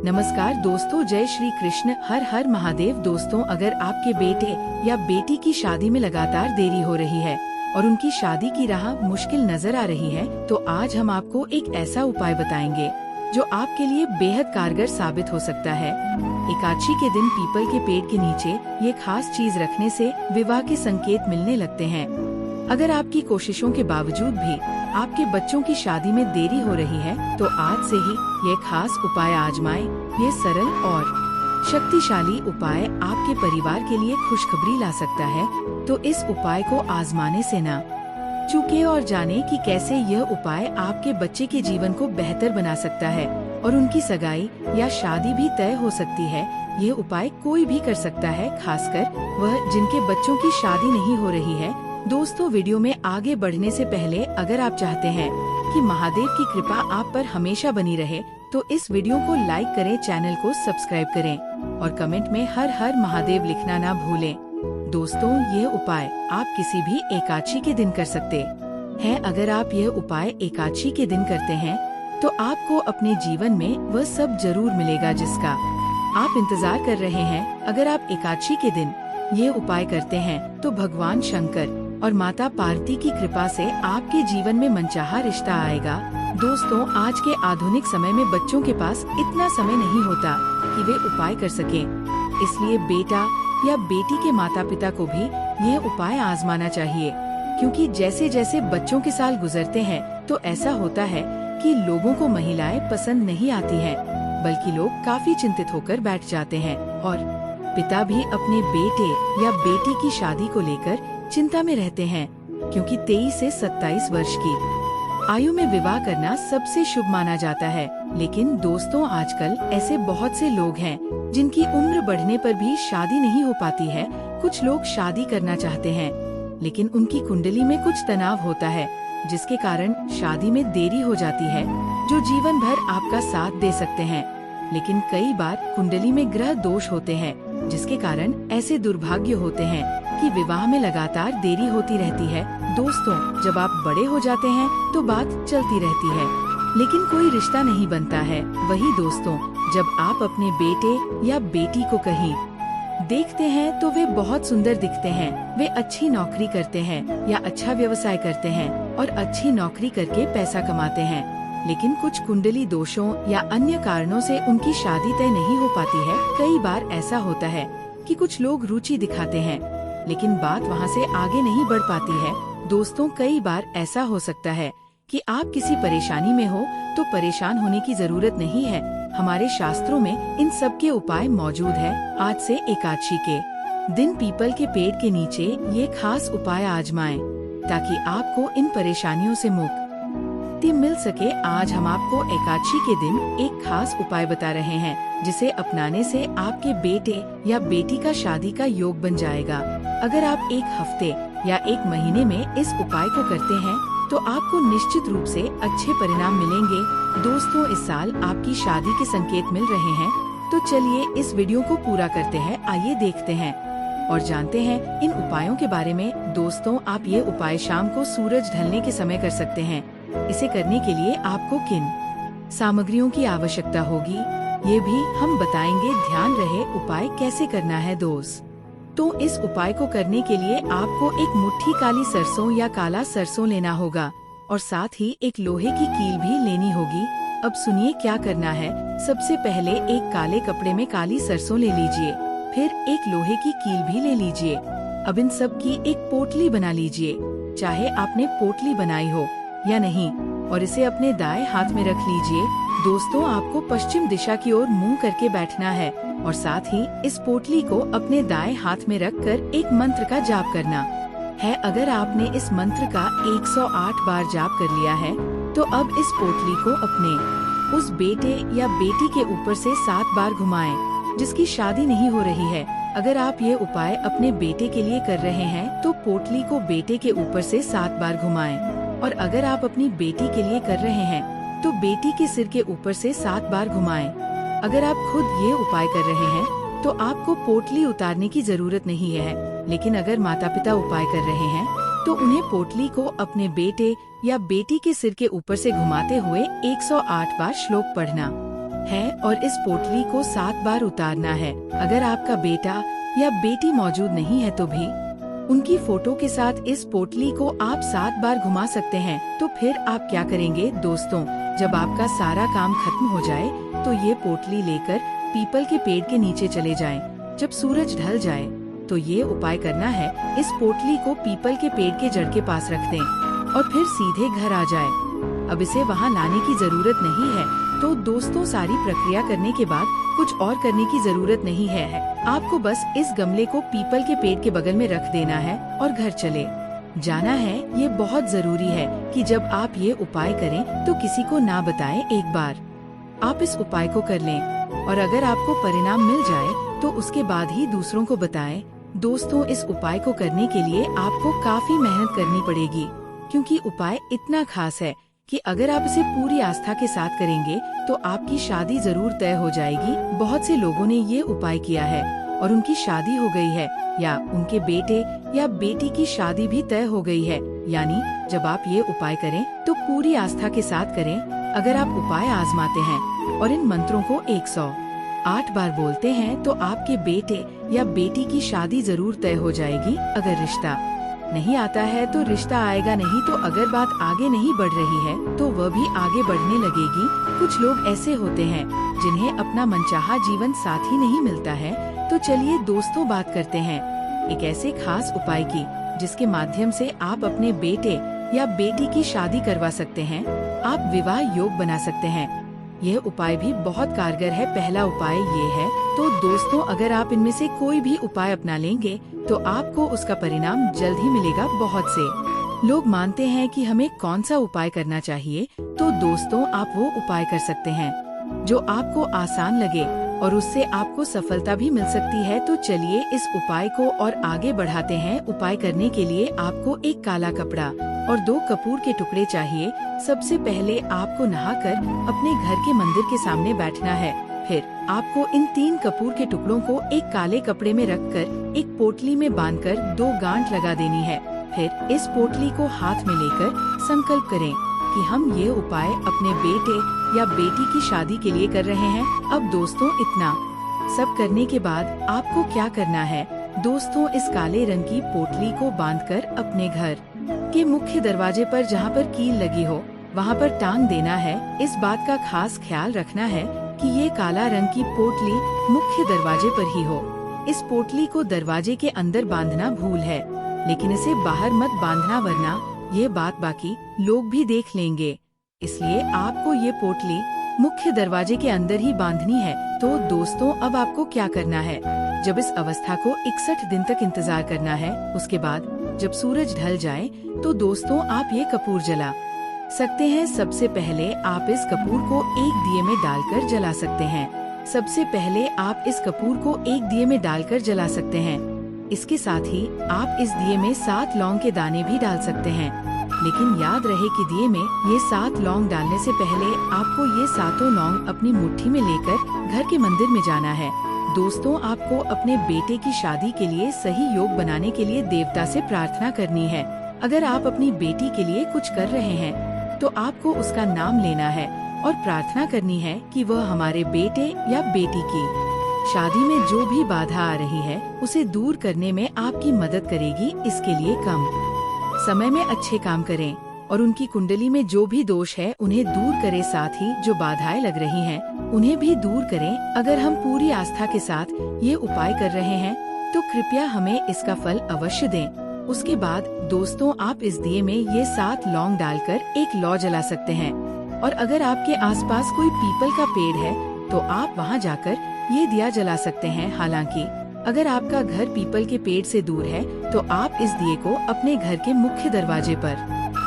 नमस्कार दोस्तों, जय श्री कृष्ण, हर हर महादेव। दोस्तों, अगर आपके बेटे या बेटी की शादी में लगातार देरी हो रही है और उनकी शादी की राह मुश्किल नजर आ रही है, तो आज हम आपको एक ऐसा उपाय बताएंगे जो आपके लिए बेहद कारगर साबित हो सकता है। एकादशी के दिन पीपल के पेड़ के नीचे ये खास चीज रखने से विवाह के संकेत मिलने लगते हैं। अगर आपकी कोशिशों के बावजूद भी आपके बच्चों की शादी में देरी हो रही है, तो आज से ही ये खास उपाय आजमाएं। ये सरल और शक्तिशाली उपाय आपके परिवार के लिए खुशखबरी ला सकता है, तो इस उपाय को आजमाने से ना चूके और जाने कि कैसे यह उपाय आपके बच्चे के जीवन को बेहतर बना सकता है और उनकी सगाई या शादी भी तय हो सकती है। यह उपाय कोई भी कर सकता है, खासकर वह जिनके बच्चों की शादी नहीं हो रही है। दोस्तों, वीडियो में आगे बढ़ने से पहले अगर आप चाहते हैं कि महादेव की कृपा आप पर हमेशा बनी रहे, तो इस वीडियो को लाइक करें, चैनल को सब्सक्राइब करें और कमेंट में हर हर महादेव लिखना ना भूलें। दोस्तों, यह उपाय आप किसी भी एकादशी के दिन कर सकते हैं। अगर आप यह उपाय एकादशी के दिन करते हैं, तो आपको अपने जीवन में वह सब जरूर मिलेगा जिसका आप इंतजार कर रहे हैं। अगर आप एकादशी के दिन ये उपाय करते हैं, तो भगवान शंकर और माता पार्वती की कृपा से आपके जीवन में मनचाहा रिश्ता आएगा। दोस्तों, आज के आधुनिक समय में बच्चों के पास इतना समय नहीं होता कि वे उपाय कर सकें, इसलिए बेटा या बेटी के माता पिता को भी यह उपाय आजमाना चाहिए, क्योंकि जैसे जैसे बच्चों के साल गुजरते हैं, तो ऐसा होता है कि लोगों को महिलाएं पसंद नहीं आती हैं, बल्कि लोग काफी चिंतित होकर बैठ जाते हैं और पिता भी अपने बेटे या बेटी की शादी को लेकर चिंता में रहते हैं, क्योंकि 23 से 27 वर्ष की आयु में विवाह करना सबसे शुभ माना जाता है। लेकिन दोस्तों, आजकल ऐसे बहुत से लोग हैं जिनकी उम्र बढ़ने पर भी शादी नहीं हो पाती है। कुछ लोग शादी करना चाहते हैं, लेकिन उनकी कुंडली में कुछ तनाव होता है, जिसके कारण शादी में देरी हो जाती है, जो जीवन भर आपका साथ दे सकते हैं। लेकिन कई बार कुंडली में ग्रह दोष होते हैं, जिसके कारण ऐसे दुर्भाग्य होते हैं कि विवाह में लगातार देरी होती रहती है। दोस्तों, जब आप बड़े हो जाते हैं तो बात चलती रहती है, लेकिन कोई रिश्ता नहीं बनता है। वही दोस्तों, जब आप अपने बेटे या बेटी को कहीं देखते हैं तो वे बहुत सुंदर दिखते हैं, वे अच्छी नौकरी करते हैं या अच्छा व्यवसाय करते हैं और अच्छी नौकरी करके पैसा कमाते हैं, लेकिन कुछ कुंडली दोषों या अन्य कारणों से उनकी शादी तय नहीं हो पाती है। कई बार ऐसा होता है कि कुछ लोग रुचि दिखाते हैं, लेकिन बात वहां से आगे नहीं बढ़ पाती है। दोस्तों, कई बार ऐसा हो सकता है कि आप किसी परेशानी में हो, तो परेशान होने की जरूरत नहीं है। हमारे शास्त्रों में इन सब के उपाय मौजूद है। आज से एकादशी के दिन पीपल के पेड़ के नीचे ये खास उपाय आजमाएं, ताकि आपको इन परेशानियों से मुक्ति मिल सके। आज हम आपको एकादशी के दिन एक खास उपाय बता रहे हैं, जिसे अपनाने से आपके बेटे या बेटी का शादी का योग बन जाएगा। अगर आप एक हफ्ते या एक महीने में इस उपाय को करते हैं, तो आपको निश्चित रूप से अच्छे परिणाम मिलेंगे। दोस्तों, इस साल आपकी शादी के संकेत मिल रहे हैं, तो चलिए इस वीडियो को पूरा करते हैं। आइए देखते हैं और जानते हैं इन उपायों के बारे में। दोस्तों, आप ये उपाय शाम को सूरज ढलने के समय कर सकते हैं। इसे करने के लिए आपको किन सामग्रियों की आवश्यकता होगी, ये भी हम बताएंगे। ध्यान रहे उपाय कैसे करना है। तो इस उपाय को करने के लिए आपको एक मुट्ठी काली सरसों या काला सरसों लेना होगा और साथ ही एक लोहे की कील भी लेनी होगी। अब सुनिए क्या करना है। सबसे पहले एक काले कपड़े में काली सरसों ले लीजिए, फिर एक लोहे की कील भी ले लीजिए। अब इन सब की एक पोटली बना लीजिए, चाहे आपने पोटली बनाई हो या नहीं, और इसे अपने दाएं हाथ में रख लीजिए। दोस्तों, आपको पश्चिम दिशा की ओर मुंह करके बैठना है और साथ ही इस पोटली को अपने दाएं हाथ में रखकर एक मंत्र का जाप करना है। अगर आपने इस मंत्र का 108 बार जाप कर लिया है, तो अब इस पोटली को अपने उस बेटे या बेटी के ऊपर से 7 बार घुमाएं, जिसकी शादी नहीं हो रही है। अगर आप ये उपाय अपने बेटे के लिए कर रहे हैं, तो पोटली को बेटे के ऊपर से 7 बार घुमाएं, और अगर आप अपनी बेटी के लिए कर रहे हैं, तो बेटी के सिर के ऊपर से 7 बार घुमाएं। अगर आप खुद ये उपाय कर रहे हैं, तो आपको पोटली उतारने की जरूरत नहीं है, लेकिन अगर माता पिता उपाय कर रहे हैं, तो उन्हें पोटली को अपने बेटे या बेटी के सिर के ऊपर से घुमाते हुए 108 बार श्लोक पढ़ना है और इस पोटली को 7 बार उतारना है। अगर आपका बेटा या बेटी मौजूद नहीं है तो भी उनकी फोटो के साथ इस पोटली को आप 7 बार घुमा सकते हैं। तो फिर आप क्या करेंगे दोस्तों, जब आपका सारा काम खत्म हो जाए तो ये पोटली लेकर पीपल के पेड़ के नीचे चले जाएं। जब सूरज ढल जाए तो ये उपाय करना है, इस पोटली को पीपल के पेड़ के जड़ के पास रख दें और फिर सीधे घर आ जाए। अब इसे वहाँ लाने की जरूरत नहीं है। तो दोस्तों, सारी प्रक्रिया करने के बाद कुछ और करने की जरूरत नहीं है। आपको बस इस गमले को पीपल के पेड़ के बगल में रख देना है और घर चले जाना है। ये बहुत जरूरी है कि जब आप ये उपाय करें तो किसी को ना बताएं। एक बार आप इस उपाय को कर लें और अगर आपको परिणाम मिल जाए तो उसके बाद ही दूसरों को बताएं। दोस्तों, इस उपाय को करने के लिए आपको काफी मेहनत करनी पड़ेगी, क्योंकि उपाय इतना खास है कि अगर आप इसे पूरी आस्था के साथ करेंगे तो आपकी शादी जरूर तय हो जाएगी। बहुत से लोगों ने ये उपाय किया है और उनकी शादी हो गई है, या उनके बेटे या बेटी की शादी भी तय हो गई है। यानी जब आप ये उपाय करें तो पूरी आस्था के साथ करें। अगर आप उपाय आजमाते हैं और इन मंत्रों को 108 बार बोलते हैं तो आपके बेटे या बेटी की शादी जरूर तय हो जाएगी। अगर रिश्ता नहीं आता है तो रिश्ता आएगा नहीं। तो अगर बात आगे नहीं बढ़ रही है तो वह भी आगे बढ़ने लगेगी। कुछ लोग ऐसे होते हैं जिन्हें अपना मनचाहा जीवन साथी नहीं मिलता है। तो चलिए दोस्तों, बात करते हैं एक ऐसे खास उपाय की जिसके माध्यम से आप अपने बेटे या बेटी की शादी करवा सकते हैं। आप विवाह योग बना सकते हैं। यह उपाय भी बहुत कारगर है। पहला उपाय ये है। तो दोस्तों, अगर आप इनमें से कोई भी उपाय अपना लेंगे तो आपको उसका परिणाम जल्द ही मिलेगा। बहुत से लोग मानते हैं कि हमें कौन सा उपाय करना चाहिए। तो दोस्तों, आप वो उपाय कर सकते हैं जो आपको आसान लगे और उससे आपको सफलता भी मिल सकती है। तो चलिए इस उपाय को और आगे बढ़ाते हैं। उपाय करने के लिए आपको एक काला कपड़ा और 2 कपूर के टुकड़े चाहिए। सबसे पहले आपको नहाकर अपने घर के मंदिर के सामने बैठना है। फिर आपको इन 3 कपूर के टुकड़ों को एक काले कपड़े में रखकर एक पोटली में बांधकर 2 गांठ लगा देनी है। फिर इस पोटली को हाथ में लेकर संकल्प करें कि हम ये उपाय अपने बेटे या बेटी की शादी के लिए कर रहे हैं। अब दोस्तों, इतना सब करने के बाद आपको क्या करना है दोस्तों, इस काले रंग की पोटली को बांधकर अपने घर के मुख्य दरवाजे पर, जहाँ पर कील लगी हो, वहाँ पर टांग देना है। इस बात का खास ख्याल रखना है कि ये काला रंग की पोटली मुख्य दरवाजे पर ही हो। इस पोटली को दरवाजे के अंदर बांधना भूल है, लेकिन इसे बाहर मत बांधना, वरना ये बात बाकी लोग भी देख लेंगे। इसलिए आपको ये पोटली मुख्य दरवाजे के अंदर ही बांधनी है। तो दोस्तों, अब आपको क्या करना है, जब इस अवस्था को 61 दिन तक इंतजार करना है। उसके बाद जब सूरज ढल जाए तो दोस्तों, आप ये कपूर जला सकते हैं। सबसे पहले आप इस कपूर को एक दिए में डालकर जला सकते हैं। सबसे पहले आप इस कपूर को एक दिए में डालकर जला सकते हैं। इसके साथ ही आप इस दिए में 7 लौंग के दाने भी डाल सकते हैं। लेकिन याद रहे कि दिए में ये 7 लौंग डालने से पहले आपको ये 7 लौंग अपनी मुट्ठी में लेकर घर के मंदिर में जाना है। दोस्तों, आपको अपने बेटे की शादी के लिए सही योग बनाने के लिए देवता से प्रार्थना करनी है। अगर आप अपनी बेटी के लिए कुछ कर रहे हैं तो आपको उसका नाम लेना है और प्रार्थना करनी है कि वह हमारे बेटे या बेटी की शादी में जो भी बाधा आ रही है उसे दूर करने में आपकी मदद करेगी। इसके लिए कम समय में अच्छे काम करें और उनकी कुंडली में जो भी दोष है उन्हें दूर करें। साथ ही जो बाधाएं लग रही हैं उन्हें भी दूर करें। अगर हम पूरी आस्था के साथ ये उपाय कर रहे हैं तो कृपया हमें इसका फल अवश्य दें। उसके बाद दोस्तों, आप इस दिए में ये 7 लौंग डालकर एक लौ जला सकते हैं। और अगर आपके आसपास कोई पीपल का पेड़ है तो आप वहां जाकर ये दिया जला सकते हैं। हालांकि अगर आपका घर पीपल के पेड़ से दूर है तो आप इस दिए को अपने घर के मुख्य दरवाजे पर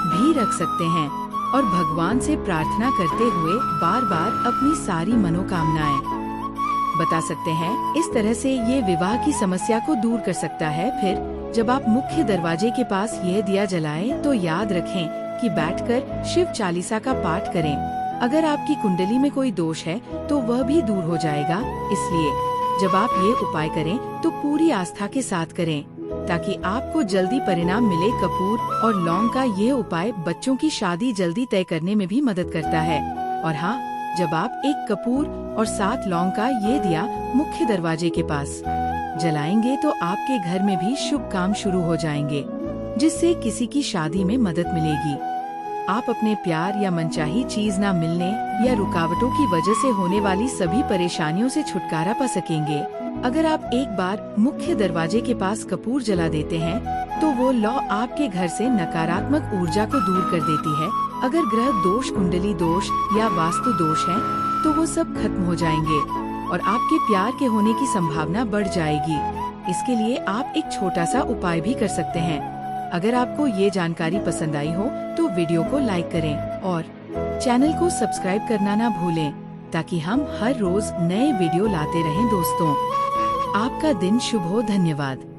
भी रख सकते हैं और भगवान से प्रार्थना करते हुए बार बार अपनी सारी मनोकामनाएं बता सकते हैं। इस तरह से ये विवाह की समस्या को दूर कर सकता है। फिर जब आप मुख्य दरवाजे के पास यह दिया जलाएं तो याद रखें कि बैठकर शिव चालीसा का पाठ करें। अगर आपकी कुंडली में कोई दोष है तो वह भी दूर हो जाएगा। इसलिए जब आप ये उपाय करें तो पूरी आस्था के साथ करें ताकि आपको जल्दी परिणाम मिले। कपूर और लौंग का ये उपाय बच्चों की शादी जल्दी तय करने में भी मदद करता है। और हाँ, जब आप एक कपूर और 7 लौंग का ये दिया मुख्य दरवाजे के पास जलाएंगे तो आपके घर में भी शुभ काम शुरू हो जाएंगे, जिससे किसी की शादी में मदद मिलेगी। आप अपने प्यार या मनचाही चीज ना मिलने या रुकावटों की वजह से होने वाली सभी परेशानियों से छुटकारा पा सकेंगे। अगर आप एक बार मुख्य दरवाजे के पास कपूर जला देते हैं तो वो लौ आपके घर से नकारात्मक ऊर्जा को दूर कर देती है। अगर ग्रह दोष, कुंडली दोष या वास्तु दोष हैं, तो वो सब खत्म हो जाएंगे और आपके प्यार के होने की संभावना बढ़ जाएगी। इसके लिए आप एक छोटा सा उपाय भी कर सकते हैं। अगर आपको ये जानकारी पसंद आई हो तो वीडियो को लाइक करें और चैनल को सब्सक्राइब करना ना भूलें, ताकि हम हर रोज नए वीडियो लाते रहें दोस्तों। आपका दिन शुभ हो। धन्यवाद।